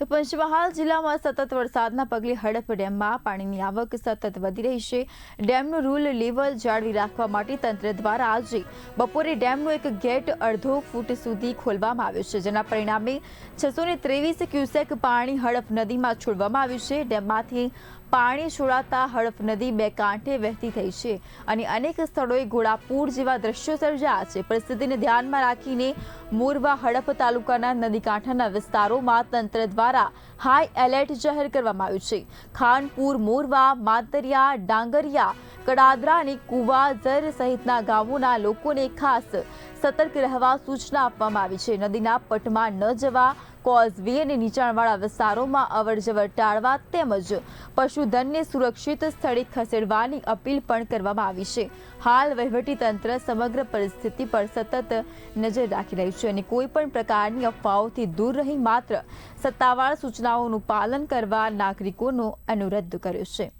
તો પંચમહાલ જિલ્લામાં સતત વરસાદના પગલે હડપ ડેમમાં પાણીની આવક સતત વધી રહી છે। ડેમનું રૂલ લેવલ જાળવી રાખવા માટે તંત્ર દ્વારા આજે બપોરે ડેમનો એક ગેટ અડધો ફૂટ સુધી ખોલવામાં આવ્યો છે, જેના પરિણામે 623 ક્યુસેક પાણી હડપ નદીમાં છોડવામાં આવ્યું છે। ડેમમાંથી પાણી છોડાતા હડપ નદી બે કાંઠે વહેતી થઈ છે અને અનેક સ્થળોએ ઘોડાપૂર જેવા દ્રશ્યો સર્જાયા છે। પરિસ્થિતિને ધ્યાનમાં રાખીને મોરવા હડપ તાલુકાના નદી કાંઠાના વિસ્તારોમાં તંત્ર દ્વારા હાઈ એલર્ટ જાહેર કરવામાં આવ્યું છે। ખાનપુર, મોરવા, માતરિયા, ડાંગરિયા, કડાદરા અને કુવાઝર સહિતના ગામોના લોકોને ખાસ સતર્ક રહેવા સૂચના આપવામાં આવી છે। નદીના પટમાં ન જવા, કોઝવે અને નીચાણવાળા વિસ્તારોમાં અવરજવર ટાળવા તેમજ પશુધનને સુરક્ષિત સ્થળે ખસેડવાની અપીલ પણ કરવામાં આવી છે। હાલ વહીવટીતંત્ર સમગ્ર પરિસ્થિતિ પર સતત નજર રાખી રહ્યું છે અને કોઈ પણ પ્રકારની અફવાઓથી દૂર રહી માત્ર સત્તાવાર સૂચનાઓનું પાલન કરવા નાગરિકોનો અનુરોધ કર્યો છે।